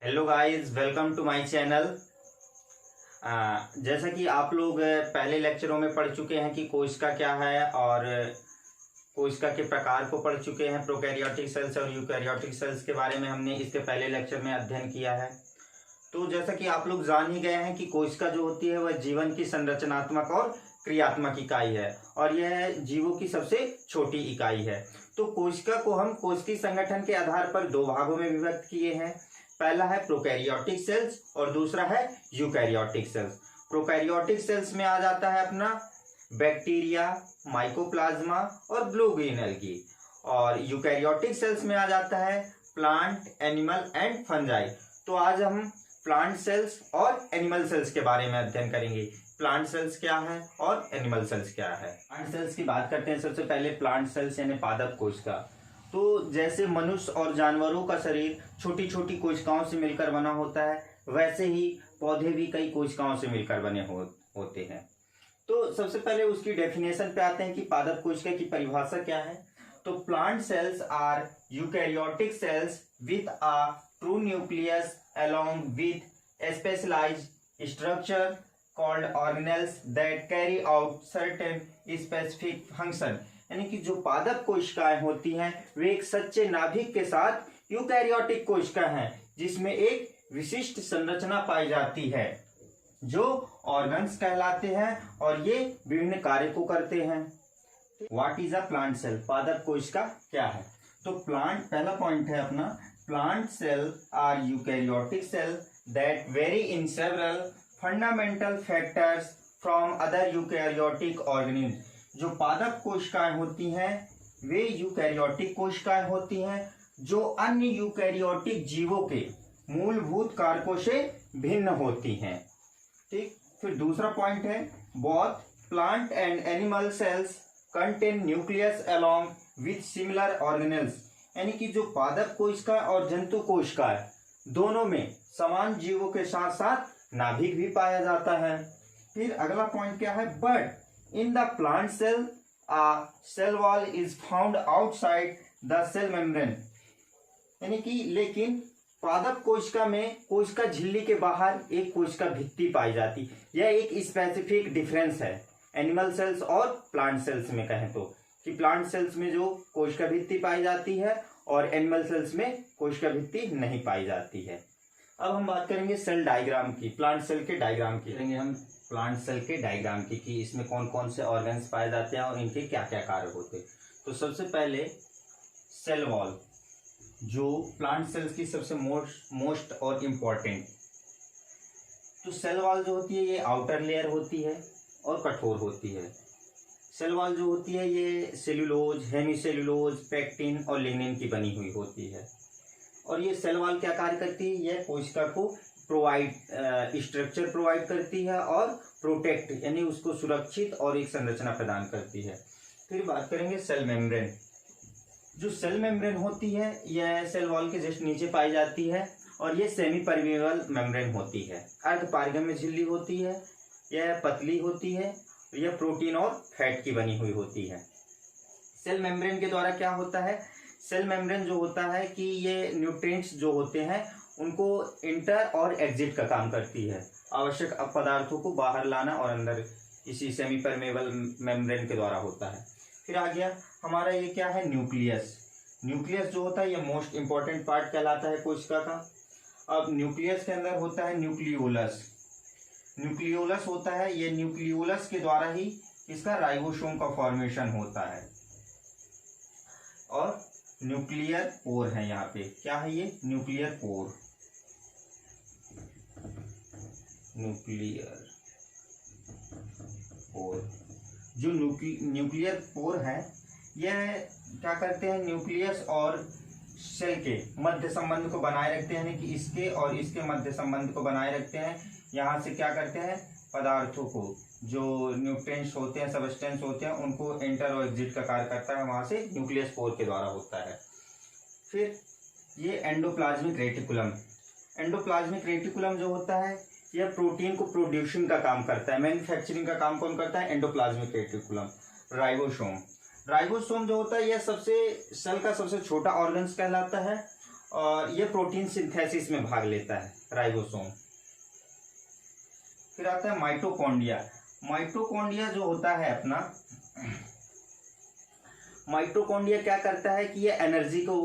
Hello guys, welcome to my channel. जैसा कि आप लोग पहले लेक्चरों में पढ़ चुके हैं कि कोशिका क्या है और कोशिका के प्रकार को पढ़ चुके हैं। प्रोकैरियोटिक सेल्स और यूकैरियोटिक सेल्स के बारे में हमने इसके पहले लेक्चर में अध्ययन किया है। तो जैसा कि आप लोग जान ही गए हैं कि कोशिका जो होती है वह जीवन की संरचनात्मक और क्रियात्मक इकाई है और यह जीवों की सबसे छोटी इकाई है। तो कोशिका को हम कोशिकीय संगठन के आधार पर दो भागों में विभक्त किए हैं। पहला है प्रोकैरियोटिक सेल्स और दूसरा है यूकैरियोटिक सेल्स। प्रोकैरियोटिक सेल्स में आ जाता है अपना बैक्टीरिया, माइकोप्लाज्मा और ब्लू ग्रीन एल्गी, और यूकैरियोटिक सेल्स में आ जाता है प्लांट, एनिमल एंड फंजाई। तो आज हम प्लांट सेल्स और एनिमल सेल्स के बारे में अध्ययन करेंगे। प्लांट सेल्स क्या है और एनिमल सेल्स क्या है। प्लांट सेल्स की बात करते हैं। सबसे पहले प्लांट सेल्स यानी पादप कोशिका। तो जैसे मनुष्य और जानवरों का शरीर छोटी छोटी कोशिकाओं से मिलकर बना होता है, वैसे ही पौधे भी कई कोशिकाओं से मिलकर बने होते हैं। तो सबसे पहले उसकी डेफिनेशन पे आते हैं कि पादप कोशिका की परिभाषा क्या है। तो plant cells are eukaryotic cells with a true nucleus along with a specialized structure called organelles that carry out certain specific function। यानी कि जो पादप कोशिकाएं होती हैं वे एक सच्चे नाभिक के साथ यूकैरियोटिक कोशिका हैं जिसमें एक विशिष्ट संरचना पाई जाती है जो ऑर्गन्स कहलाते हैं और ये विभिन्न कार्य को करते हैं। What is a plant cell? पादप कोशिका क्या है? तो प्लांट, पहला पॉइंट है अपना, plant cell are eukaryotic cell that very in several fundamental factors from other eukaryotic organism. जो पादप कोशिकाएं होती हैं वे यूकैरियोटिक कोशिकाएं होती हैं जो अन्य यूकैरियोटिक जीवों के मूलभूत कारकों से भिन्न होती हैं। ठीक, फिर दूसरा पॉइंट है both plant and animal cells contain nucleus along with similar organelles. यानी कि जो पादप कोशिका और जंतु कोशिका है दोनों में समान जीवों के साथ साथ नाभिक भी पाया जाता है। फिर अगला पॉइंट क्या है, but in the plant cell a cell wall is found outside the cell membrane. यानी कि लेकिन पादप कोशिका में कोशिका झिल्ली के बाहर एक कोशिका भित्ति पाई जाती। यह एक स्पेसिफिक डिफरेंस है एनिमल सेल्स और प्लांट सेल्स में कहें तो, कि प्लांट सेल्स में जो कोशिका भित्ति पाई जाती है और एनिमल सेल्स में कोशिका भित्ति नहीं पाई जाती है। अब हम बात करेंगे सेल डायग्राम की, प्लांट सेल के डायग्राम की करेंगे हम, प्लांट सेल के डायग्राम की कि इसमें कौन कौन से ऑर्गन्स पाए जाते हैं और इनके क्या क्या कार्य होते हैं। तो सबसे पहले सेल वॉल, जो प्लांट सेल्स की सबसे मोस्ट और इम्पॉर्टेंट। तो सेल वॉल जो होती है ये आउटर लेयर होती है और कठोर होती है। सेल वॉल जो होती है ये सेल्यूलोज, हेमीसेल्यूलोज, पेक्टिन और लिग्निन की बनी हुई होती है। और ये सेल वॉल क्या कार्य करती है, यह कोशिका को स्ट्रक्चर प्रोवाइड करती है और प्रोटेक्ट यानी उसको सुरक्षित और एक संरचना प्रदान करती है। फिर बात करेंगे सेल मेम्ब्रेन। जो सेल मेम्ब्रेन होती है यह सेल वॉल के जस्ट नीचे पाई जाती है और ये सेमी परमेबल मेम्ब्रेन होती है। अर्ध पारगम्य झिल्ली होती है, यह पतली होती है, यह प्रोटीन और फैट की बनी हुई होती है। सेल मेम्ब्रेन के द्वारा क्या होता है, सेल मेम्ब्रेन जो होता है कि ये न्यूट्रिएंट्स जो होते हैं उनको इंटर और एग्जिट का काम करती है। आवश्यक पदार्थों को बाहर लाना और अंदर इसी सेमी परमेबल मेम्ब्रेन के द्वारा होता है। फिर आ गया हमारा ये क्या है, न्यूक्लियस। न्यूक्लियस जो होता है ये मोस्ट इंपॉर्टेंट पार्ट कहलाता है कोशिका का। अब न्यूक्लियस के अंदर होता है न्यूक्लियोलस। न्यूक्लियोलस होता है, ये न्यूक्लियोलस के द्वारा ही इसका राइबोसोम का फॉर्मेशन होता है। और न्यूक्लियर पोर है, यहाँ पे क्या है ये, न्यूक्लियर पोर। न्यूक्लियर पोर, जो न्यूक्लियर पोर है यह क्या करते हैं, न्यूक्लियस और सेल के मध्य संबंध को बनाए रखते हैं, यानी कि इसके और इसके मध्य संबंध को बनाए रखते हैं। यहाँ से क्या करते हैं, पदार्थों को, जो न्यूट्रिएंट्स होते हैं, सबस्टेंस होते हैं, उनको एंटर और एग्जिट का कार्य करता है, वहां से न्यूक्लियस पोर के द्वारा होता है। फिर ये एंडोप्लाज्मिक रेटिकुलम। एंडोप्लाज्मिक रेटिकुलम जो होता है यह प्रोटीन को प्रोड्यूसिंग का काम करता है। मैन्युफैक्चरिंग का काम कौन करता है, एंडोप्लाज्मिक रेटिकुलम। राइबोसोम, राइबोसोम जो होता है यह सबसे सेल का सबसे छोटा ऑर्गन्स कहलाता है और ये प्रोटीन सिंथेसिस में भाग लेता है, राइबोसोम। फिर आता है माइटोकॉन्ड्रिया। माइटोकॉन्ड्रिया जो होता है अपना, माइटोकॉन्ड्रिया क्या करता है कि ये एनर्जी को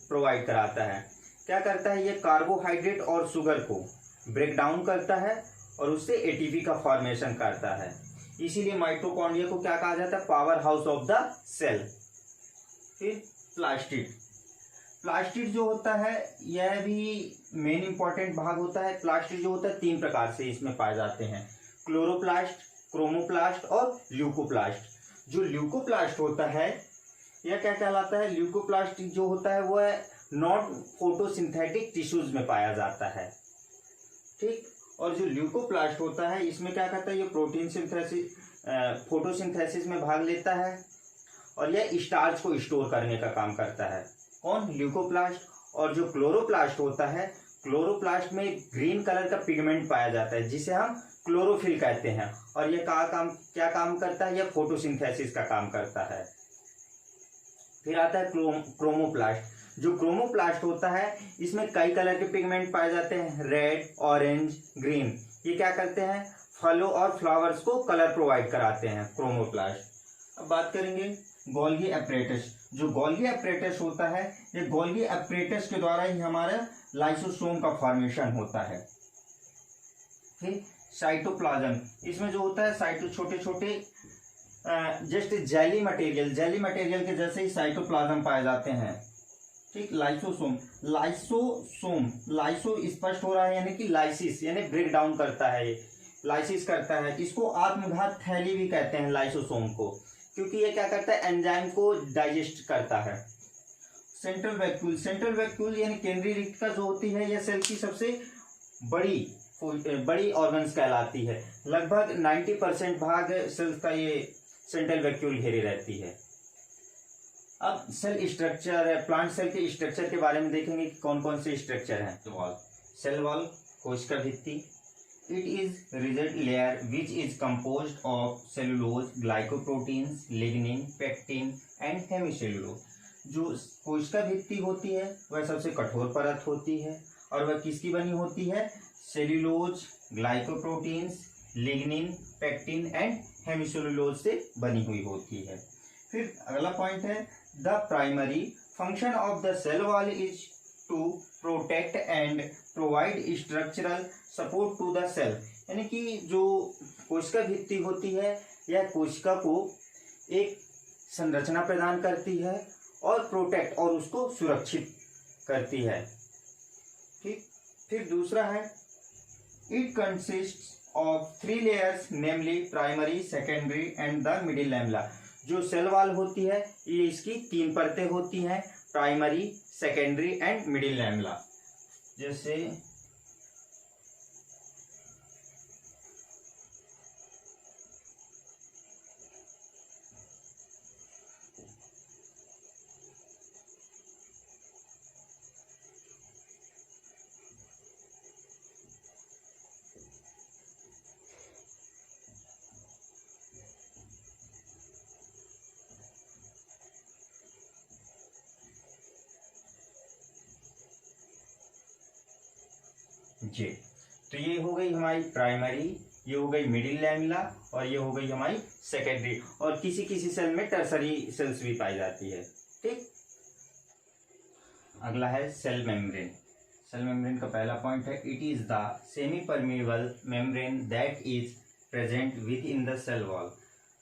प्रोवाइड कराता है। क्या करता है, ये कार्बोहाइड्रेट और शुगर को ब्रेक डाउन करता है और उससे एटीपी का फॉर्मेशन करता है। इसीलिए माइटोकॉन्ड्रिया को क्या कहा जाता है, power house of the cell. फिर प्लास्टिड। प्लास्टिड जो होता है यह भी मेन इंपॉर्टेंट भाग होता है। प्लास्टिड जो होता है 3 प्रकार से इसमें पाए जाते हैं, क्लोरोप्लास्ट, क्रोमोप्लास्ट और ल्यूकोप्लास्ट। जो ल्यूकोप्लास्ट होता है यह क्या कहलाता है, ल्यूकोप्लास्ट जो होता है वह नॉन फोटोसिंथेटिक टिश्यूज में पाया जाता है, ठीक। और जो ल्यूकोप्लास्ट होता है इसमें क्या करता है, ये प्रोटीन सिंथेसिस, फोटोसिंथेसिस में भाग लेता है और यह स्टार्च को स्टोर करने का काम करता है। कौन, ल्यूकोप्लास्ट। और जो क्लोरोप्लास्ट होता है, क्लोरोप्लास्ट में ग्रीन कलर का पिगमेंट पाया जाता है जिसे हम क्लोरोफिल कहते हैं, और यह क्या काम करता है, यह फोटोसिंथेसिस का काम करता है। फिर आता है क्रोमोप्लास्ट। जो क्रोमोप्लास्ट होता है इसमें कई कलर के पिगमेंट पाए जाते हैं, रेड, ऑरेंज, ग्रीन। ये क्या करते हैं, फलों और फ्लावर्स को कलर प्रोवाइड कराते हैं, क्रोमोप्लास्ट। अब बात करेंगे गोल्गी एपरेटस। जो गोल्गी एपरेटस होता है, ये गोल्गी एपरेटस के द्वारा ही हमारा लाइसोसोम का फॉर्मेशन होता है। फिर साइटोप्लाज्म, इसमें जो होता है साइटो छोटे छोटे जस्ट जेली मटेरियल के जैसे ही साइटोप्लाज्म पाए जाते हैं, ठीक। लाइसोसोम, लाइसो स्पष्ट हो रहा है, यानी कि लाइसिस यानी ब्रेक डाउन करता है, ये लाइसिस करता है। इसको आत्मघात थैली भी कहते हैं लाइसोसोम को, क्योंकि ये क्या करता है, एंजाइम को डाइजेस्ट करता है। सेंट्रल वैक्यूल यानी केंद्रीय रिक्तिका जो होती है, यह सेल की सबसे बड़ी ऑर्गन्स कहलाती है। लगभग 90% भाग सेल्स का ये सेंट्रल वैक्यूल घेरे रहती है। अब सेल स्ट्रक्चर, प्लांट सेल के स्ट्रक्चर के बारे में देखेंगे कि कौन कौन से स्ट्रक्चर हैं। सेल वॉल, कोशिका भित्ति। It is rigid layer which is composed of cellulose, glycoproteins, lignin, pectin and hemicellulose. जो कोशिका भित्ति होती है वह सबसे कठोर परत होती है और वह किसकी बनी होती है, cellulose, glycoproteins, lignin, pectin and hemicellulose से बनी हुई होती है। फिर अगला पॉइंट है, the primary function of the cell wall is to protect and provide structural support to the cell. यानी कि जो कोशिका भित्ति होती है यह कोशिका को एक संरचना प्रदान करती है और प्रोटेक्ट और उसको सुरक्षित करती है, ठीक। फिर दूसरा है, it consist of 3 layers namely primary, secondary and the middle lamella. जो सेल वॉल होती है ये इसकी 3 परतें होती हैं, primary, secondary and middle lamella. जैसे जी, तो ये हो गई हमारी प्राइमरी, ये हो गई मिडिल लैमेला और ये हो गई हमारी सेकेंडरी। और किसी किसी सेल में टर्सरी सेल्स भी पाई जाती है, ठीक। अगला है सेल मेम्ब्रेन। सेल मेम्ब्रेन का पहला पॉइंट है, it is the semi permeable membrane that is present within the cell wall.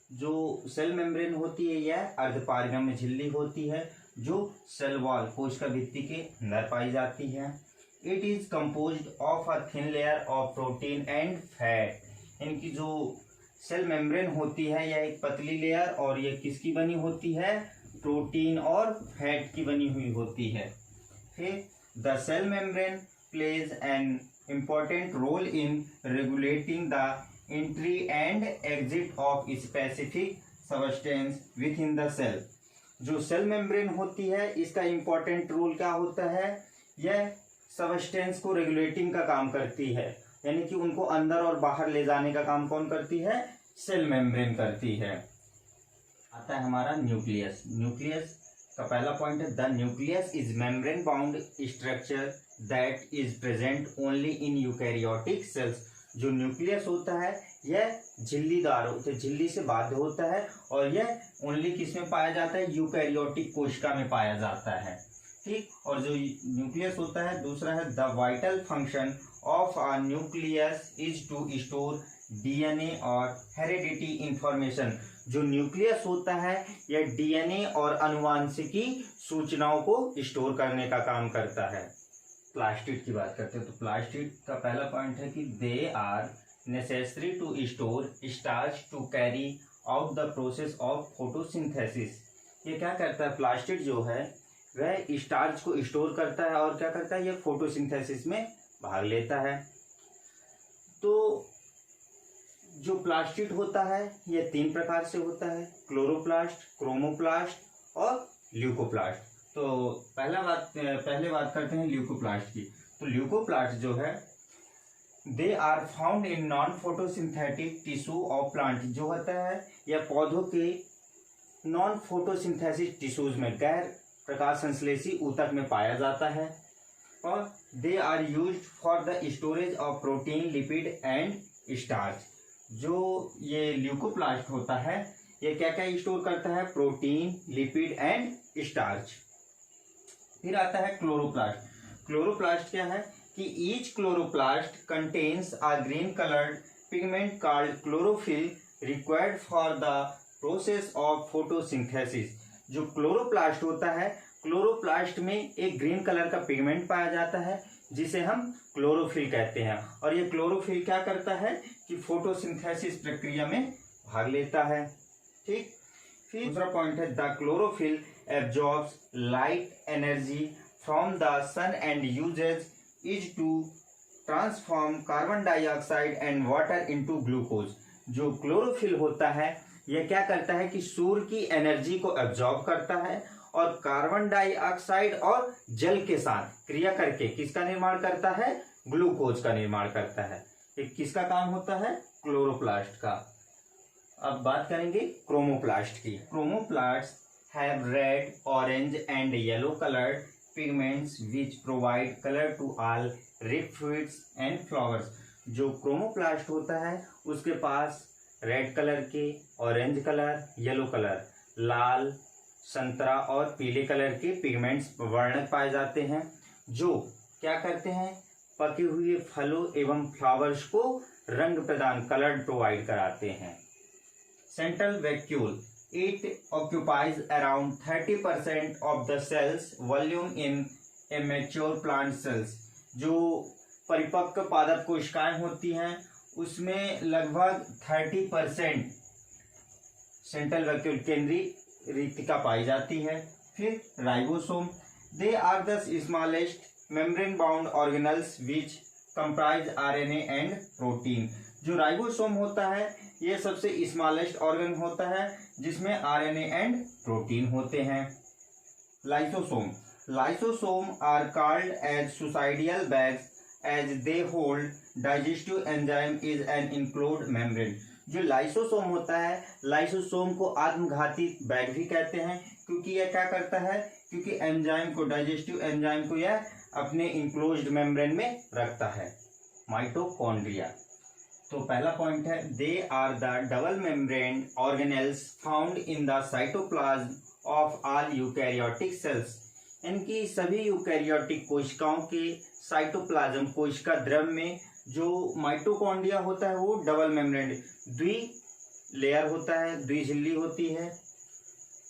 जो सेल मेम्ब्रेन होती है यह अर्धपारगम्य झिल्ली होती है जो सेल वॉल, कोशिका भित्ति के अंदर पाई जाती है। It is composed of a thin layer of protein and fat. इनकी जो सेल मेम्ब्रेन होती है यह एक पतली लेयर और यह किसकी बनी होती है, प्रोटीन और फैट की बनी हुई होती है। फिर the cell membrane plays an important role in regulating the entry and exit of specific substance within the cell. जो सेल मेम्ब्रेन होती है इसका इम्पॉर्टेंट रोल क्या होता है, यह सबस्टेंस को रेगुलेटिंग का काम करती है, यानी कि उनको अंदर और बाहर ले जाने का काम कौन करती है, सेल मेम्ब्रेन करती है। आता है हमारा न्यूक्लियस। न्यूक्लियस का पहला पॉइंट है the nucleus is membrane bound structure that is present only in eukaryotic cells. जो न्यूक्लियस होता है यह झिल्लीदार होता है, झिल्ली से बाध्य होता है और यह ओनली किस में पाया जाता है, यूकैरियोटिक कोशिका में पाया जाता है। ठीक, और जो न्यूक्लियस होता है दूसरा है the vital function of a nucleus is to store DNA और हेरिडिटी इंफॉर्मेशन। जो न्यूक्लियस होता है यह डीएनए और अनुवांशिकी सूचनाओं को स्टोर करने का काम करता है। प्लास्टिड की बात करते हैं तो प्लास्टिड का पहला पॉइंट है कि they are necessary to store starch to carry out the process of photosynthesis. ये क्या करता है, प्लास्टिड जो है वह स्टार्च को स्टोर करता है और क्या करता है, ये फोटोसिंथेसिस में भाग लेता है। तो जो प्लास्टिड होता है यह 3 प्रकार से होता है, क्लोरोप्लास्ट, क्रोमोप्लास्ट और ल्यूकोप्लास्ट। तो पहले बात करते हैं ल्यूकोप्लास्ट की। तो ल्यूकोप्लास्ट जो है they are found in non photosynthetic tissue of plant. जो होता है यह पौधों के नॉन फोटोसिंथेसिस टिश्यूज में, गैर प्रकाश संश्लेषी ऊतक में पाया जाता है। और they are used for the storage of protein, lipid and starch. जो ये ल्यूकोप्लास्ट होता है ये क्या क्या स्टोर करता है, प्रोटीन, लिपिड एंड स्टार्च। फिर आता है क्लोरोप्लास्ट। क्लोरोप्लास्ट क्या है कि each chloroplast contains a green coloured pigment called chlorophyll required for the process of photosynthesis. जो क्लोरोप्लास्ट होता है, क्लोरोप्लास्ट में एक ग्रीन कलर का पिगमेंट पाया जाता है जिसे हम क्लोरोफिल कहते हैं। और ये क्लोरोफिल क्या करता है कि फोटोसिंथेसिस प्रक्रिया में भाग लेता है। ठीक, फिर दूसरा पॉइंट है the chlorophyll absorbs light energy from the sun and uses is to transform carbon dioxide and water into glucose. जो क्लोरोफिल होता है यह क्या करता है कि सूर्य की एनर्जी को एब्जॉर्ब करता है और कार्बन डाइऑक्साइड और जल के साथ क्रिया करके किसका निर्माण करता है, ग्लूकोज का निर्माण करता है। ये किसका काम होता है, क्लोरोप्लास्ट का। अब बात करेंगे क्रोमोप्लास्ट की। Chromoplast have red, orange and yellow coloured pigments which provide colour to all ripe fruits and flowers. जो क्रोमोप्लास्ट होता है उसके पास रेड कलर के, ऑरेंज कलर, येलो कलर, लाल, संतरा और पीले कलर के पिगमेंट्स वर्णक पाए जाते हैं जो क्या करते हैं, पके हुए फलों एवं फ्लावर्स को रंग प्रदान, कलर प्रोवाइड कराते हैं। Central vacuole, it occupies around 30% of the cells volume in a mature plant cells। जो परिपक्व पादप कोशिकाएं होती हैं उसमें लगभग 30% सेंट्रल वैक्यूल, केंद्रीय रिक्तिका पाई जाती है। फिर ribosome, they are the smallest membrane bound organelles which comprise RNA and protein. जो राइबोसोम होता है ये सबसे स्मॉलेस्ट ऑर्गन होता है जिसमें आरएनए एंड प्रोटीन होते हैं। Lysosome, lysosome are called as suicidal bags as they hold digestive enzyme is an enclosed membrane. जो लाइसोसोम होता है, लाइसोसोम को आत्मघाती बैग भी कहते हैं क्योंकि यह क्या करता है, क्योंकि एंजाइम को, डाइजेस्टिव एंजाइम को यह अपने इनक्लोज्ड मेम्ब्रेन में रखता है। माइटोकॉन्ड्रिया, तो पहला पॉइंट है they are the double membrane organelles found in the cytoplasm of all eukaryotic cells. इनकी सभी यूकैरियोटिक कोशिकाओं के साइटोप्लाज्म, कोशिका द्रव्य में जो माइटोकॉन्ड्रिया होता है वो डबल मेम्ब्रेन, द्विलेयर होता है, द्विझिल्ली होती है।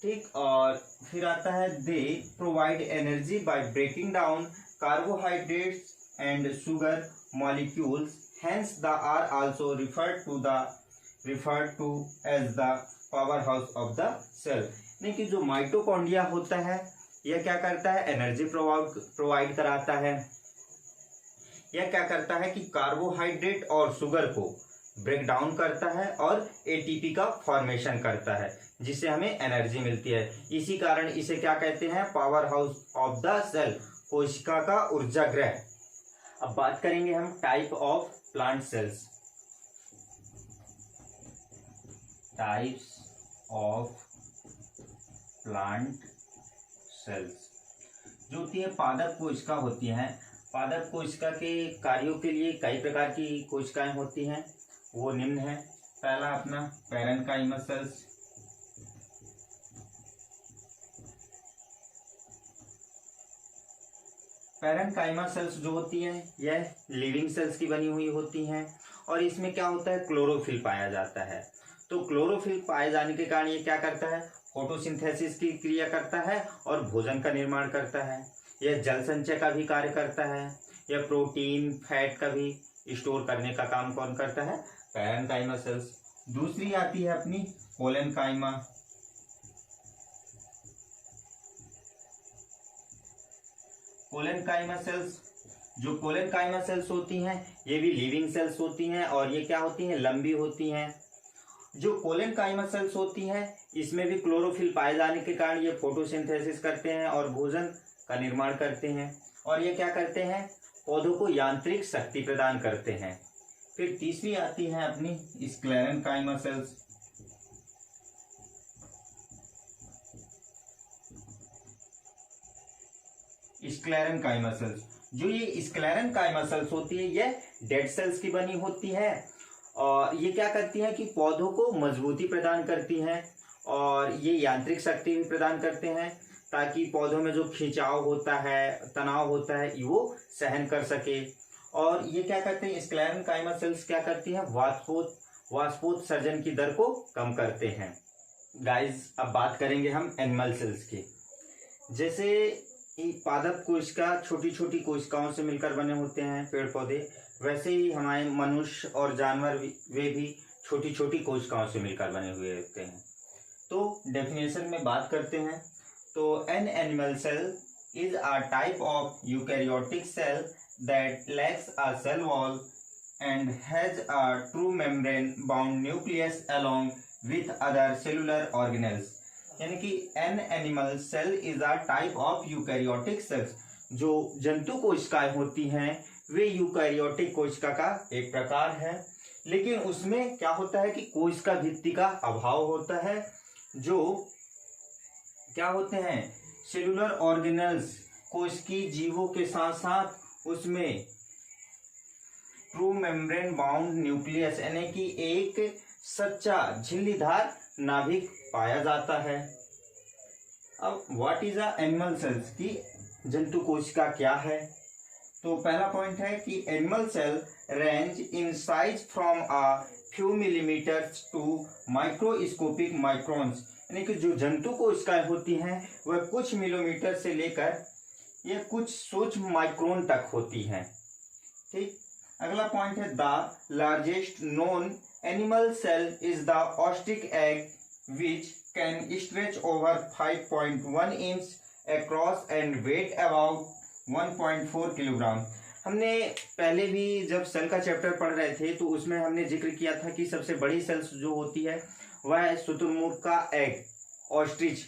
ठीक, और फिर आता है they provide energy by breaking down carbohydrates and sugar molecules, hence the are also referred to as the powerhouse of the cell। यानी कि जो माइटोकॉन्ड्रिया होता है यह क्या करता है, एनर्जी प्रोवाइड कराता है। यह क्या करता है कि कार्बोहाइड्रेट और शुगर को ब्रेक डाउन करता है और एटीपी का फॉर्मेशन करता है जिससे हमें एनर्जी मिलती है। इसी कारण इसे क्या कहते हैं, power house of the cell, कोशिका का ऊर्जा गृह। अब बात करेंगे हम type of plant cells. Types of plant cells जो होती है पादप कोशिका होती हैं। पादप कोशिका के कार्यों के लिए कई प्रकार की कोशिकाएं होती हैं, वो निम्न है। पहला अपना पैरेन्काइमस सेल्स, पैरेन्काइमस सेल्स जो होती हैं यह लिविंग सेल्स की बनी हुई होती हैं और इसमें क्या होता है, क्लोरोफिल पाया जाता है। तो क्लोरोफिल पाए जाने के कारण ये क्या करता है, फोटोसिंथेसिस की क्रिया करता है और भोजन का निर्माण करता है। यह जल संचय का भी कार्य करता है। यह प्रोटीन फैट का भी स्टोर करने का काम कौन करता है, पैरेन्काइमस सेल्स। दूसरी आती है अपनी कोलेनकाइमा। कोलेनकाइमा सेल्स, जो कोलेनकाइमा सेल्स होती हैं ये भी लिविंग सेल्स होती हैं और ये क्या होती हैं, लंबी होती हैं। जो कोलेनकाइमा सेल्स होती हैं इसमें भी क्लोरोफिल पाए जाने के कारण ये फोटोसिंथेसिस करते हैं और भोजन का निर्माण करते हैं। और ये क्या करते हैं, पौधों को यांत्रिक शक्ति प्रदान करते हैं। फिर तीसरी आती है अपनी स्क्लेरेन्काइमा सेल्स। स्क्लेरेन्काइमा सेल्स, जो ये स्क्लेरेन्काइमा सेल्स होती है यह डेड सेल्स की बनी होती है और ये क्या करती हैं कि पौधों को मजबूती प्रदान करती हैं और ये यांत्रिक शक्ति भी प्रदान करते हैं ताकि पौधों में जो खिंचाव होता है, तनाव होता है, वो सहन कर सके। और ये क्या करते हैं, स्क्लेरेन्काइमा सेल्स क्या करती हैं, वाष्पोत्सर्जन की दर को कम करते हैं। गाइस अब बात करेंगे हम एनिमल सेल्स की। जैसे पादप कोशिका छोटी छोटी कोशिकाओं से मिलकर बने होते हैं पेड़ पौधे, वैसे ही हमारे मनुष्य और जानवर वे भी छोटी छोटी कोशिकाओं से मिलकर बने हुए होते हैं। तो डेफिनेशन में बात करते हैं तो an animal cell is a type of eukaryotic cell that lacks a cell wall and has a true membrane bound nucleus along with other cellular organelles. यानी कि an animal cell is a type of eukaryotic cells. जो जंतु कोशिकाएं होती हैं वे eukaryotic कोशिका का एक प्रकार है, लेकिन उसमें क्या होता है कि कोशिका भित्ति का अभाव होता है। जो क्या होते हैं, सेलुलर ऑर्गेनेल्स कोशिकीय जीवों के साथ साथ उसमें ट्रू मेम्ब्रेन बाउंड न्यूक्लियस यानी कि एक सच्चा झिल्लीदार नाभिक पाया जाता है। अब what is a animal cells की जंतु कोशिका क्या है, तो पहला पॉइंट है कि animal cell range in size from a few millimetres to microscopic microns. यानी कि जो जंतु कोशिकाएं होती हैं वह कुछ मिलीमीटर से लेकर यह कुछ सूक्ष्म माइक्रोन तक होती हैं। ठीक, अगला पॉइंट है the largest known animal cell is the ostrich egg which can stretch over 5.1 inch across and weight about 1.4 kilogram. हमने पहले भी जब सेल का चैप्टर पढ़ रहे थे तो उसमें हमने जिक्र किया था कि सबसे बड़ी सेल्स जो होती है वह है शुतुरमुर्ग का एग, ऑस्ट्रिच।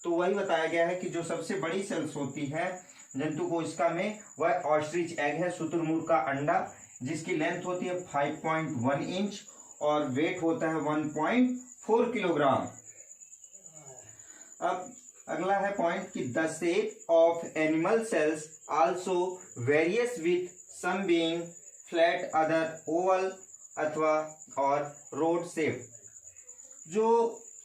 तो वही बताया गया है कि जो सबसे बड़ी सेल्स होती है जंतु कोशिका में वह ऑस्ट्रिच एग है, शुतुरमुर्ग का अंडा, जिसकी लेंथ होती है 5.1 इंच और वेट होता है 1.4 किलोग्राम। अब अगला है पॉइंट कि the shape of animal cells also varies with some being flat other oval अथवा और रोड शेप। जो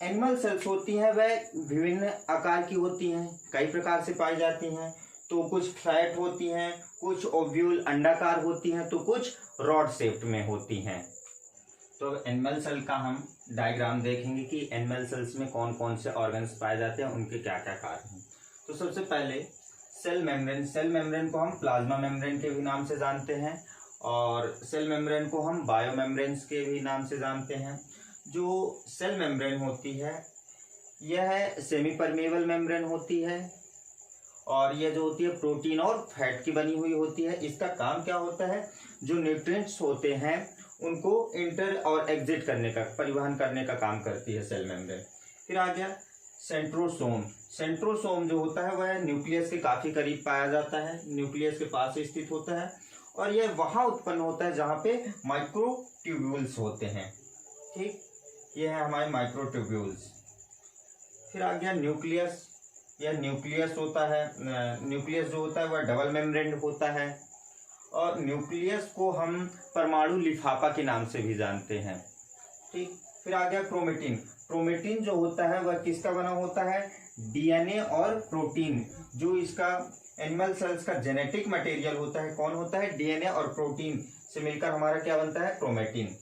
एनिमल सेल्स होती हैं वह विभिन्न आकार की होती हैं, कई प्रकार से पाई जाती हैं। तो कुछ फ्लैट होती हैं, कुछ ओव्यूल अंडाकार होती हैं, तो कुछ रॉड शेप्ड में होती हैं। तो एनिमल सेल का हम डायग्राम देखेंगे कि एनिमल सेल्स में कौन कौन से ऑर्गन्स पाए जाते हैं, उनके क्या क्या कार्य हैं। तो सबसे पहले सेल मेम्ब्रेन। सेल मेम्ब्रेन को हम प्लाज्मा मेम्ब्रेन के भी नाम से जानते हैं और सेल मेम्ब्रेन को हम बायो मेम्ब्रेन्स के भी नाम से जानते हैं। जो सेल मेम्ब्रेन होती है यह सेमी परमेबल मेम्ब्रेन होती है और यह जो होती है प्रोटीन और फैट की बनी हुई होती है। इसका काम क्या होता है, जो न्यूट्रिएंट्स होते हैं उनको इंटर और एग्जिट करने का, परिवहन करने का काम करती है सेल मेम्ब्रेन। फिर आ गया सेंट्रोसोम। सेंट्रोसोम जो होता है वह न्यूक्लियस के काफी करीब पाया जाता है, न्यूक्लियस के पास स्थित होता है और यह वहां उत्पन्न होता है जहां पे माइक्रोट्यूब्यूल्स होते हैं। ठीक, ये है हमारे माइक्रोट्यूब्यूल्स। फिर आ गया न्यूक्लियस। यह न्यूक्लियस होता है। न्यूक्लियस जो होता है वह डबल मेम्ब्रेन होता है, और न्यूक्लियस को हम परमाणु लिफाफा के नाम से भी जानते हैं। ठीक, फिर आ गया क्रोमेटिन। क्रोमेटिन जो होता है वह किसका बना होता है? डीएनए और प्रोटीन, जो इसका एनिमल सेल्स का जेनेटिक मटेरियल होता है, कौन होता है? डीएनए और प्रोटीन से मिलकर हमारा क्या बनता है? क्रोमेटिन।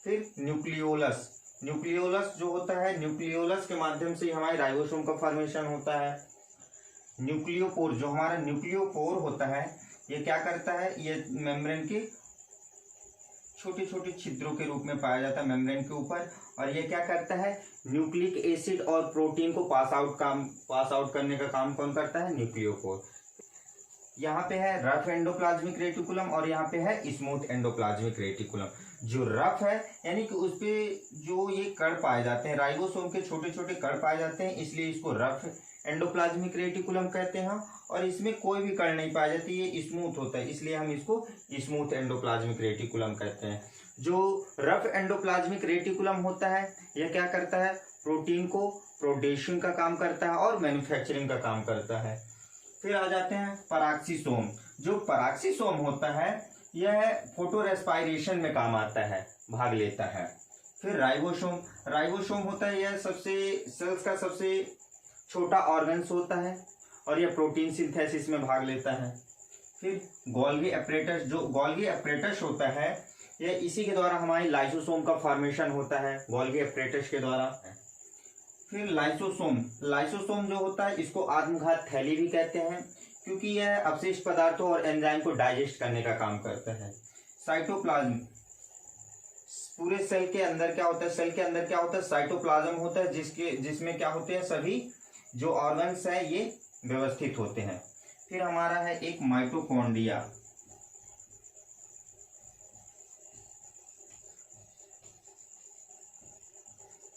फिर न्यूक्लियोलस। न्यूक्लियोलस जो होता है, न्यूक्लियोलस के माध्यम से हमारे राइबोसोम का फॉर्मेशन होता है। न्यूक्लियोपोर, जो हमारा न्यूक्लियोपोर होता है, ये क्या करता है? ये मेम्ब्रेन के छोटे छोटे छिद्रों के रूप में पाया जाता है मेम्ब्रेन के ऊपर, और ये क्या करता है? न्यूक्लिक एसिड और प्रोटीन को पास आउट करने का काम कौन करता है? न्यूक्लियोपोर। यहाँ पे है रफ एंडोप्लाज्मिक रेटिकुलम और यहाँ पे है स्मूथ एंडोप्लाज्मिक रेटिकुलम। जो रफ है यानी कि उस पे जो ये कण पाए जाते हैं, राइबोसोम के छोटे छोटे कण पाए जाते हैं, इसलिए इसको रफ एंडोप्लाज्मिक रेटिकुलम कहते हैं। और इसमें कोई भी कण नहीं पाए जाती, ये स्मूथ होता है, इसलिए हम इसको स्मूथ एंडोप्लाज्मिक रेटिकुलम कहते हैं। जो रफ एंडोप्लाज्मिक रेटिकुलम होता है, यह क्या करता है? प्रोटीन को प्रोड्यूसिंग का काम करता है और मैन्युफैक्चरिंग का काम करता है। फिर आ जाते हैं पराक्सीसोम। जो पराक्सीसोम होता है यह फोटो रेस्पायरेशन में काम आता है, भाग लेता है। फिर राइबोसोम। राइबोसोम होता है यह सेल्स का सबसे छोटा ऑर्गन्स होता है और यह प्रोटीन सिंथेसिस में भाग लेता है। फिर गोल्गी एपरेटस। जो गोल्गी एपरेटस होता है यह इसी के द्वारा हमारे लाइसोसोम का फॉर्मेशन होता है, गोल्गी एपरेटस के द्वारा। फिर लाइसोसोम। लाइसोसोम जो होता है इसको आत्मघात थैली भी कहते हैं, क्योंकि यह अपशिष्ट पदार्थों और एंजाइम को डाइजेस्ट करने का काम करता है। साइटोप्लाज्म। पूरे सेल के अंदर क्या होता है? सेल के अंदर क्या होता है? साइटोप्लाज्म होता है, जिसमें क्या होते हैं? सभी जो ऑर्गन्स है ये व्यवस्थित होते हैं। फिर हमारा है एक माइटोकॉन्ड्रिया।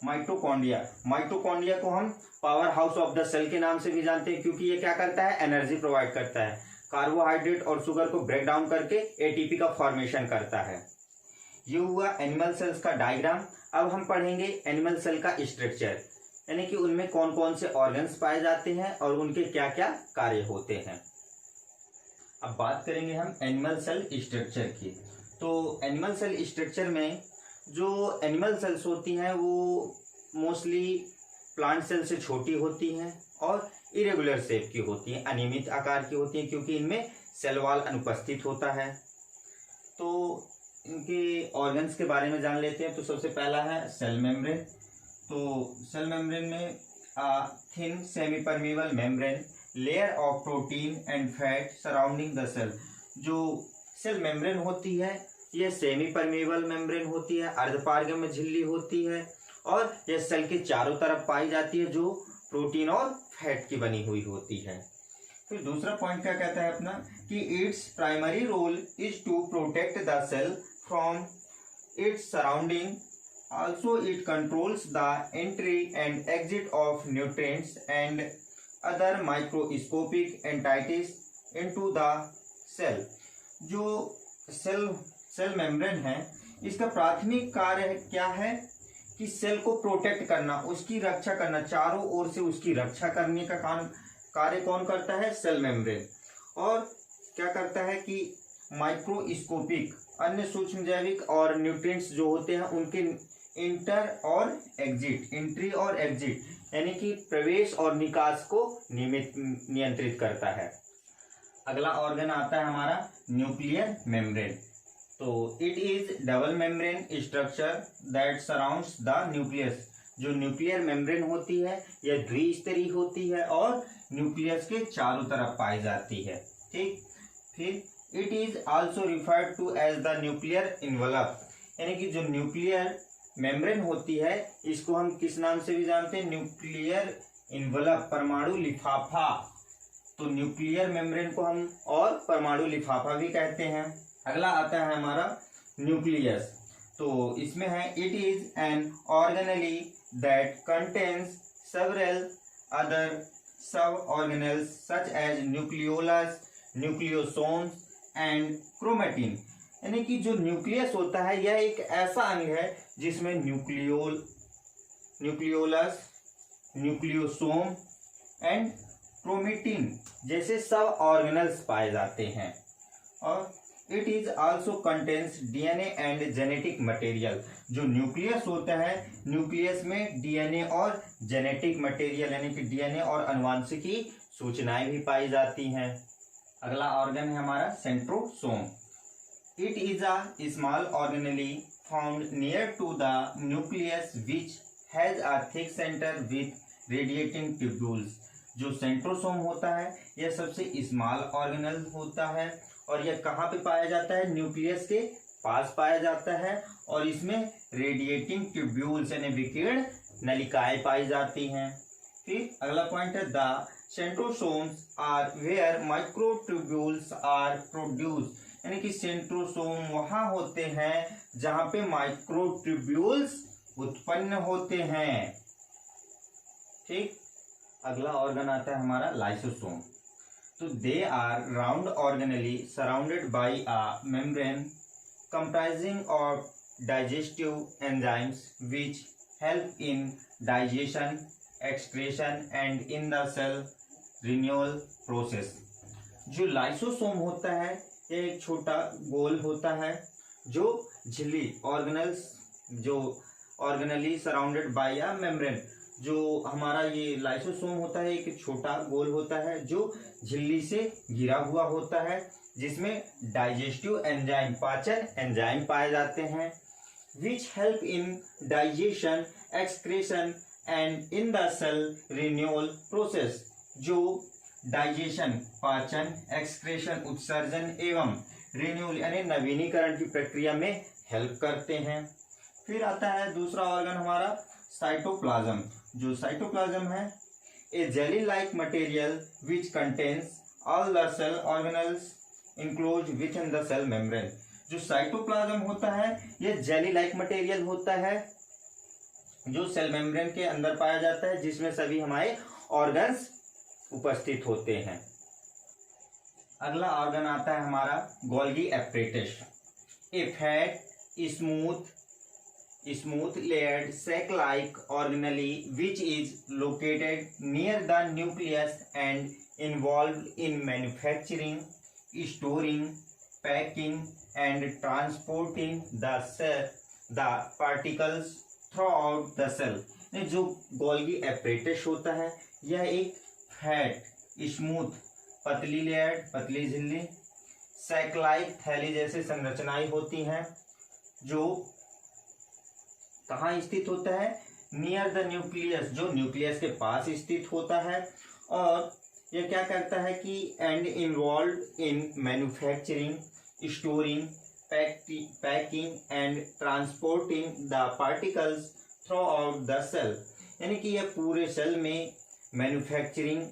माइटोकॉन्ड्रिया को हम power house of the cell के नाम से भी जानते हैं, क्योंकि ये क्या करता है? एनर्जी प्रोवाइड करता है, कार्बोहाइड्रेट और शुगर को ब्रेक डाउन करके एटीपी का फॉर्मेशन करता है। ये हुआ एनिमल सेल्स का डायग्राम। अब हम पढ़ेंगे एनिमल सेल का स्ट्रक्चर, यानी कि उनमें कौन कौन से ऑर्गन्स पाए जाते हैं और उनके क्या क्या कार्य होते हैं। अब बात करेंगे हम एनिमल सेल स्ट्रक्चर की। तो एनिमल सेल स्ट्रक्चर में जो एनिमल सेल्स होती हैं वो मोस्टली प्लांट सेल से छोटी होती हैं और इरेगुलर शेप की होती हैं, अनियमित आकार की होती हैं, क्योंकि इनमें सेल वॉल अनुपस्थित होता है। तो इनके ऑर्गन्स के बारे में जान लेते हैं। तो सबसे पहला है सेल मेम्ब्रेन। तो सेल मेम्ब्रेन में thin semipermeable membrane layer of protein and fat surrounding the cell. जो सेल मेम्ब्रेन होती है यह सेमी परमेबल मेम्ब्रेन होती है, अर्धपारगम्य झिल्ली होती है, और यह सेल के चारों तरफ पाई जाती है, जो प्रोटीन और फैट की बनी हुई होती है। फिर दूसरा पॉइंट क्या कहता है अपना कि its primary role is to protect the cell from its surrounding. Also it controls the entry and exit of nutrients and other microscopic entities into the cell। जो सेल मेम्ब्रेन है इसका प्राथमिक कार्य क्या है? कि सेल को प्रोटेक्ट करना, उसकी रक्षा करना, चारों ओर से उसकी रक्षा करने का कार्य कौन करता है? Cell membrane. और क्या करता है कि माइक्रोस्कोपिक अन्य सूक्ष्म जैविक और न्यूट्रिएंट्स जो होते हैं उनके एंट्री और एग्जिट यानी कि प्रवेश और निकास को नियंत्रित करता है। अगला ऑर्गन आता है हमारा न्यूक्लियर मेम्ब्रेन। तो it is double membrane structure that surrounds the nucleus. जो न्यूक्लियर मेम्ब्रेन होती है यह द्विस्तरीय होती है और न्यूक्लियस के चारों तरफ पाई जाती है। ठीक, फिर it is also referred to as the nuclear envelope, यानी कि जो न्यूक्लियर मेम्ब्रेन होती है इसको हम किस नाम से भी जानते हैं? न्यूक्लियर इन्वलप, परमाणु लिफाफा। तो न्यूक्लियर मेम्ब्रेन को हम और परमाणु लिफाफा भी कहते हैं। अगला आता है हमारा न्यूक्लियस। तो इसमें है it is an organelle that contains several other sub organelles such as nucleolus, nucleosomes and chromatin. यानी कि जो न्यूक्लियस होता है यह एक ऐसा अंग है जिसमें न्यूक्लियोलस, न्यूक्लियोसोम एंड क्रोमेटिन जैसे सब ऑर्गेनल्स पाए जाते हैं। और it is also contains DNA and genetic material. जो न्यूक्लियस होता है, न्यूक्लियस में डीएनए और जेनेटिक मटेरियल यानी कि डीएनए और आनुवांशिकी सूचनाएं भी पाई जाती हैं। अगला ऑर्गन है हमारा centrosome. It is a small organelle found near to the nucleus which has a thick centre with radiating tubules. जो सेंट्रोसोम होता है यह सबसे स्मॉल ऑर्गेनल होता है और यह कहाँ पे पाया जाता है? न्यूक्लियस के पास पाया जाता है और इसमें रेडिएटिंग ट्यूब्यूल्स यानी विकिरण नलिकाएं पाई जाती हैं। फिर अगला पॉइंट है the centrosomes are where microtubules are produce. यानी कि सेंट्रोसोम वहां होते हैं जहां पे माइक्रोट्यूब्यूल्स उत्पन्न होते हैं। ठीक, अगला ऑर्गन आता है हमारा लाइसोसोम। तो they are round organelle surrounded by a membrane comprising of digestive enzymes which help in digestion, excretion and in the cell renewal process। जो लाइसोसोम होता है यह एक छोटा गोल होता है जो झिल्ली ऑर्गेनल्स जो organelle surrounded by a membrane. जो हमारा ये लाइसोसोम होता है एक छोटा गोल होता है जो झिल्ली से घिरा हुआ होता है जिसमें डाइजेस्टिव एंजाइम पाचन एंजाइम पाए जाते हैं। Which help in digestion, excretion and in the cell renewal process. जो डाइजेशन, पाचन, एक्सक्रेशन, उत्सर्जन एवं रिन्यूअल यानी नवीनीकरण की प्रक्रिया में हेल्प करते हैं। फिर आता है दूसरा ऑर्गन हमारा साइटोप्लाज्म। जो साइटोप्लाज्म है a jelly like material which contains all the cell organelles enclose which in the cell membrane. जो साइटोप्लाज्म होता है यह जेली लाइक मटेरियल होता है जो सेल मेम्ब्रेन के अंदर पाया जाता है जिसमें सभी हमारे ऑर्गन्स उपस्थित होते हैं। अगला ऑर्गन आता है हमारा Golgi apparatus. A fat smooth layered sac like organelle which is located near the nucleus and involved in manufacturing, storing, packing and transporting the particles throughout the cell। जो गोल्गी एपरेटस होता है यह एक fat smooth पतली layered पतली झिल्ली sac like थैली जैसे संरचनाएं होती हैं जो कहाँ स्थित होता है? नियर द न्यूक्लियस, जो न्यूक्लियस के पास स्थित होता है। और यह क्या करता है कि and involve in manufacturing, storing, packing and transporting the particles throughout the cell. यानी कि यह पूरे सेल में मैन्युफैक्चरिंग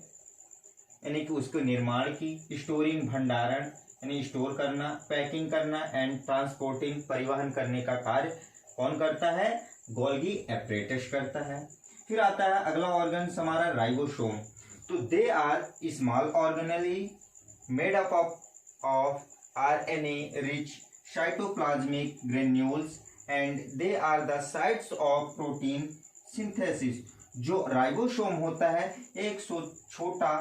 यानी कि उसको निर्माण की, स्टोरिंग भंडारण यानी स्टोर करना, पैकिंग करना एंड ट्रांसपोर्टिंग परिवहन करने का कार्य कौन करता है? गोल्गी एपरेटस करता है। फिर आता है अगला ऑर्गन हमारा राइबोसोम। तो they are small organelle made up of RNA rich cytoplasmic granules and they are the sites of protein synthesis. जो राइबोसोम होता है एक छोटा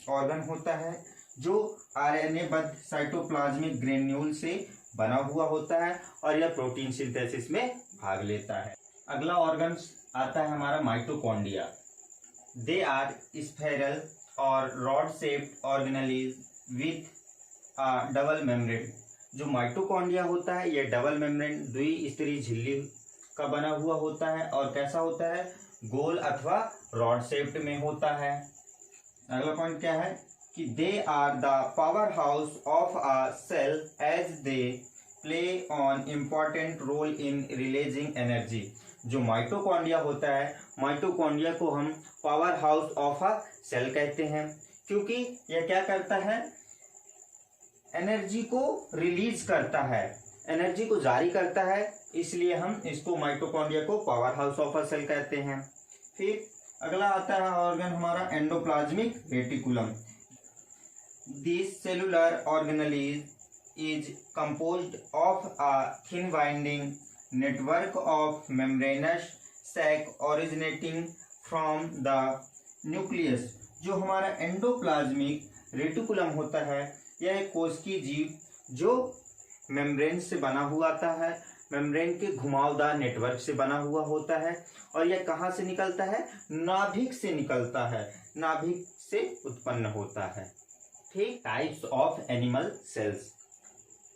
ऑर्गन होता है जो RNA बद्ध साइटोप्लाज्मिक ग्रेन्यूल से बना हुआ होता है और यह प्रोटीन सिंथेसिस में भाग लेता है। अगला ऑर्गन आता है हमारा माइटोकॉन्ड्रिया। दे आर स्फेरल और rod shaped organelles with a double membrane. जो माइटोकॉन्ड्रिया होता है यह डबल मेम्ब्रेन द्विस्तरीय झिल्ली का बना हुआ होता है और कैसा होता है? गोल अथवा रॉड शेप्ड में होता है। अगला पॉइंट क्या है कि they are the power house of a cell as they play on important role in releasing energy. जो माइटोकॉन्ड्रिया होता है, माइटोकॉन्ड्रिया को हम power house of a cell कहते हैं क्योंकि यह क्या करता है? एनर्जी को रिलीज करता है, एनर्जी को जारी करता है, इसलिए हम इसको माइटोकॉन्ड्रिया को power house of a cell कहते हैं। फिर अगला आता है ऑर्गन हमारा endoplasmic reticulum. This cellular organelle is composed of a thin winding network of membranous sac originating from the nucleus जो हमारा एंडोप्लाज्मिक रेटिकुलम होता है, यह एक कोशिकीय जीव जो मेम्ब्रेन से बना हुआ आता है, मेम्ब्रेन के घुमावदार नेटवर्क से बना हुआ होता है। और यह कहाँ से निकलता है? नाभिक से निकलता है, नाभिक से उत्पन्न होता है। ठीक। टाइप्स ऑफ एनिमल सेल्स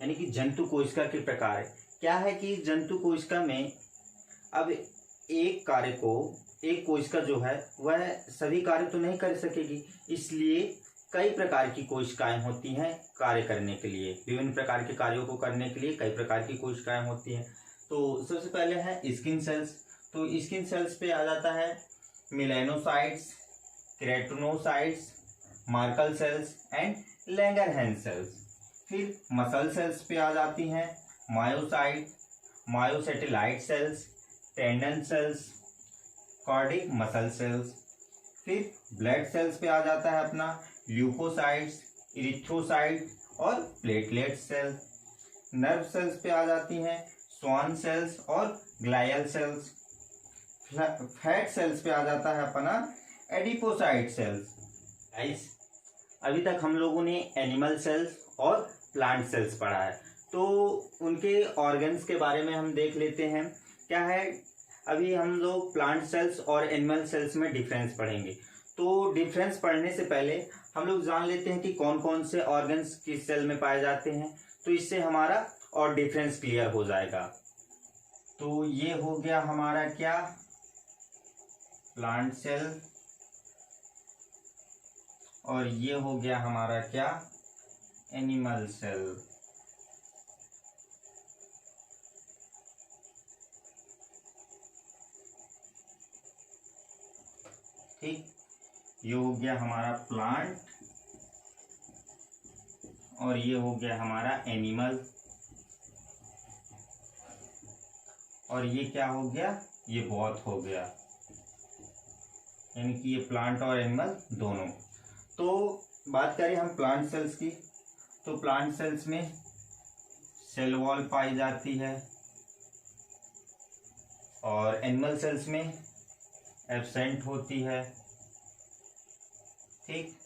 यानी कि जंतु कोशिका के प्रकार क्या है कि जंतु कोशिका में अब एक कोशिका जो है वह सभी कार्य तो नहीं कर सकेगी, इसलिए कई प्रकार की कोशिकाएं होती हैं कार्य करने के लिए। विभिन्न प्रकार के कार्यों को करने के लिए कई प्रकार की कोशिकाएं होती हैं। तो सबसे पहले है स्किन सेल्स। तो स्किन सेल्स पे आ जाता है melanocytes, keratinocytes, Merkel cells and Langerhans cells. फिर मसल सेल्स पे आ जाती हैं myocyte, myosatellite cells, tendon cells, cardiac muscle cells. फिर ब्लड सेल्स पे आ जाता है अपना ल्यूकोसाइट्स, इरिथ्रोसाइट और प्लेटलेट सेल। नर्व सेल्स पे आ जाती हैं स्वान सेल्स और ग्लायल सेल्स। फैट सेल्स पे आ जाता है अपना एडिपोसाइट सेल्स। गाइस, अभी तक हम लोगों ने एनिमल सेल्स और प्लांट सेल्स पढ़ा है, तो उनके ऑर्गन्स के बारे में हम देख लेते हैं। क्या है, अभी हम लोग प्लांट सेल्स और एनिमल सेल्स में डिफरेंस पढ़ेंगे। तो डिफरेंस पढ़ने से पहले हम लोग जान लेते हैं कि कौन कौन से ऑर्गन्स किस सेल में पाए जाते हैं, तो इससे हमारा और डिफरेंस क्लियर हो जाएगा। तो ये हो गया हमारा क्या, प्लांट सेल, और ये हो गया हमारा क्या, एनिमल सेल। ठीक, ये हो गया हमारा प्लांट और ये हो गया हमारा एनिमल, और ये क्या हो गया, ये बोथ हो गया, यानी कि ये प्लांट और एनिमल दोनों। तो बात करें हम प्लांट सेल्स की, तो प्लांट सेल्स में सेल वॉल पाई जाती है और एनिमल सेल्स में एब्सेंट होती है। ठीक,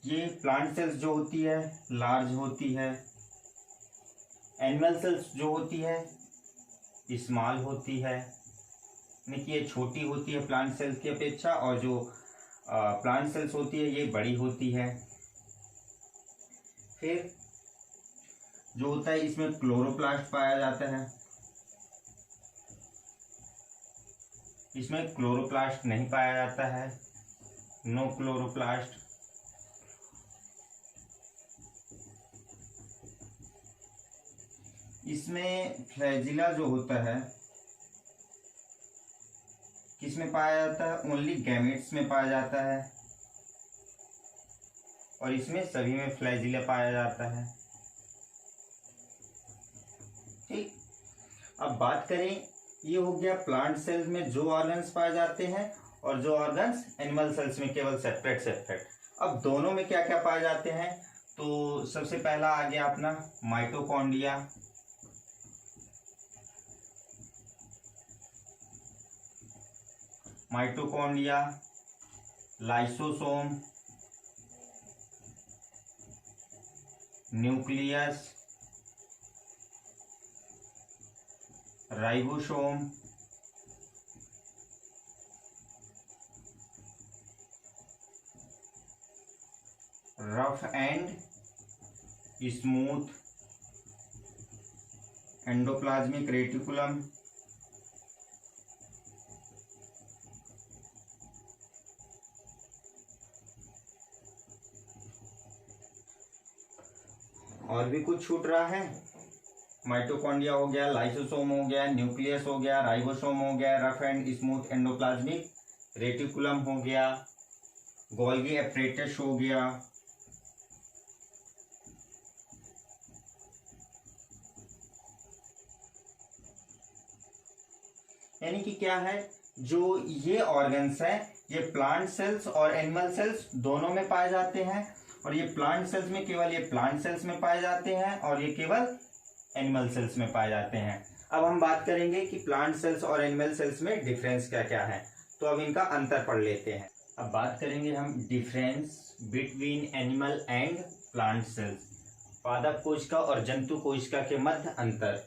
ये प्लांट सेल्स जो होती है लार्ज होती है, एनिमल सेल्स जो होती है स्मॉल होती है, यानी कि ये छोटी होती है प्लांट सेल्स की अपेक्षा, और जो प्लांट सेल्स होती है ये बड़ी होती है। फिर जो होता है इसमें क्लोरोप्लास्ट पाया जाता है, इसमें क्लोरोप्लास्ट नहीं पाया जाता है, नो क्लोरोप्लास्ट। इसमें फ्लैजिला जो होता है किसमें पाया जाता है, ओनली गैमेट्स में पाया जाता है, और इसमें सभी में फ्लैजिला पाया जाता है। ठीक, अब बात करें, ये हो गया प्लांट सेल्स में जो ऑर्गन्स पाए जाते हैं, और जो ऑर्गन्स एनिमल सेल्स में केवल सेपरेट सेपरेट। अब दोनों में क्या क्या पाए जाते हैं, तो सबसे पहला आ गया अपना mitochondria, mitochondria, lysosome, nucleus, ribosome, rough and smooth endoplasmic reticulum, और भी कुछ छूट रहा है। माइटोकॉन्ड्रिया हो गया, लाइसोसोम हो गया, न्यूक्लियस हो गया, राइबोसोम हो गया, rough and smooth endoplasmic reticulum हो गया, गोल्गी एपरेटस हो गया। यानी कि क्या है, जो ये ऑर्गन्स है ये प्लांट सेल्स और एनिमल सेल्स दोनों में पाए जाते हैं, और ये प्लांट सेल्स में केवल ये प्लांट सेल्स में पाए जाते हैं, और ये केवल एनिमल सेल्स में पाए जाते हैं। अब हम बात करेंगे कि प्लांट सेल्स और एनिमल सेल्स में डिफरेंस क्या क्या है। तो अब इनका अंतर पढ़ लेते हैं। अब बात करेंगे हम difference between animal and plant cells, पादप कोशिका और जंतु कोशिका के मध्य अंतर।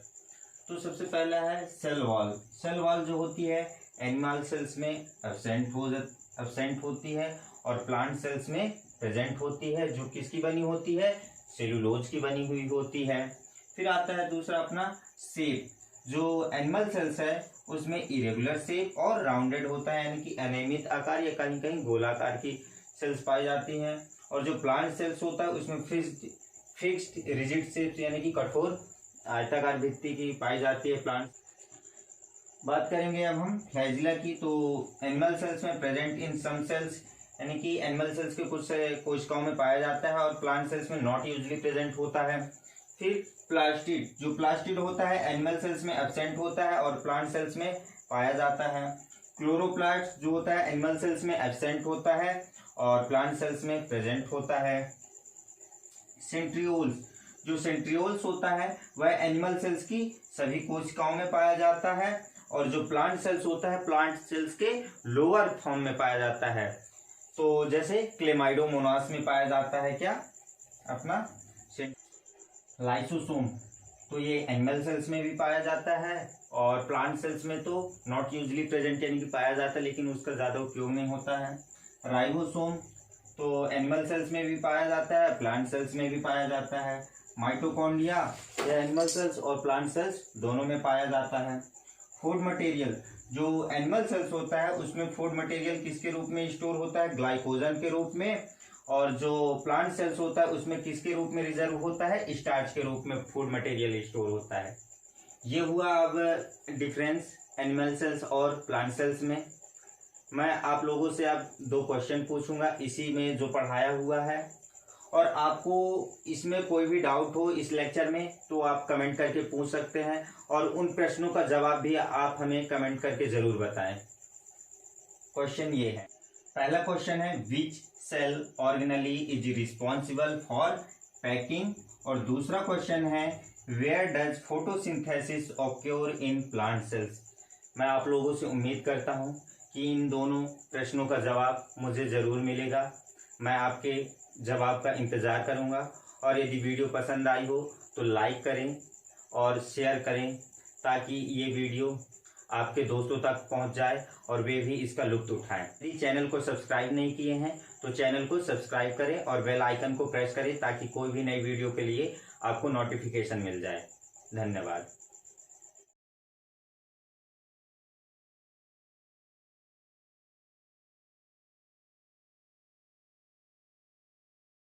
तो सबसे पहला है सेल वॉल। सेल वॉल जो होती है एनिमल सेल्स में एब्सेंट होती है और प्लांट सेल्स में प्रेजेंट होती है, जो किसकी बनी होती है, सेलुलोज की बनी हुई होती है। फिर आता है दूसरा अपना शेप। जो एनिमल सेल्स है उसमें इरेगुलर शेप और राउंडेड होता है, यानी कि अनियमित आकार या कहीं कहीं गोलाकार की सेल्स पाई जाती हैं। और जो प्लांट सेल्स होता है उसमें फिक्स्ड रिजिड शेप यानी कि कठोर आयताकार भित्ति की पाई जाती है प्लांट। बात करेंगे अब हम फ्लैजिला की। तो एनिमल सेल्स में प्रेजेंट इन सम सेल्स, यानी कि एनिमल सेल्स के कुछ कोशिकाओं में पाया जाता है और प्लांट सेल्स में नॉट यूजली प्रेजेंट होता है। फिर प्लास्टिड, जो प्लास्टिड होता है एनिमल सेल्स में एब्सेंट होता है और प्लांट सेल्स में पाया जाता है। क्लोरोप्लास्ट जो होता है एनिमल सेल्स में एब्सेंट होता है और प्लांट सेल्स में प्रेजेंट होता है। सेंट्रियोल्स, जो सेंट्रियोल्स होता है वह एनिमल सेल्स की सभी कोशिकाओं में पाया जाता है और जो प्लांट सेल्स होता है प्लांट सेल्स के लोअर फॉर्म में पाया जाता है। तो जैसे क्लेमाइडोमोनास में पाया जाता है क्या अपना लाइसोसोम, तो ये एनिमल सेल्स में भी पाया जाता है और प्लांट सेल्स में तो नॉट यूजली प्रेजेंट यानी कि पाया जाता है लेकिन उसका ज़्यादा उपयोग नहीं होता है। राइबोसोम तो एनिमल सेल्स में भी पाया जाता है, प्लांट सेल्स में भी पाया जाता है। माइटोकॉन्ड्रिया यह एनिमल सेल्स और प्लांट सेल्स दोनों में पाया जाता है। फूड मटेरियल, जो एनिमल सेल्स होता है उसमें फूड मटेरियल किसके रूप में स्टोर होता है, ग्लाइकोजन के रूप में, और जो प्लांट सेल्स होता है उसमें किसके रूप में रिजर्व होता है, स्टार्च के रूप में फूड मटेरियल स्टोर होता है। ये हुआ अब डिफरेंस एनिमल सेल्स और प्लांट सेल्स में। मैं आप लोगों से अब 2 क्वेश्चन पूछूंगा इसी में जो पढ़ाया हुआ है, और आपको इसमें कोई भी डाउट हो इस लेक्चर में तो आप कमेंट करके पूछ सकते हैं और उन प्रश्नों का जवाब भी आप हमें कमेंट करके जरूर बताएं। क्वेश्चन ये है, पहला क्वेश्चन है which cell organelle is responsible for packing, और दूसरा क्वेश्चन है where does photosynthesis occur in plant cells. मैं आप लोगों से उम्मीद करता हूं कि इन दोनों प्रश्नों का जवाब मुझे ज़रूर मिलेगा। मैं आपके जवाब का इंतज़ार करूंगा और यदि वीडियो पसंद आई हो तो लाइक करें और शेयर करें ताकि ये वीडियो आपके दोस्तों तक पहुंच जाए और वे भी इसका लुत्फ उठाएं। यदि चैनल को सब्सक्राइब नहीं किए हैं तो चैनल को सब्सक्राइब करें और बेल आइकन को प्रेस करें ताकि कोई भी नई वीडियो के लिए आपको नोटिफिकेशन मिल जाए। धन्यवाद।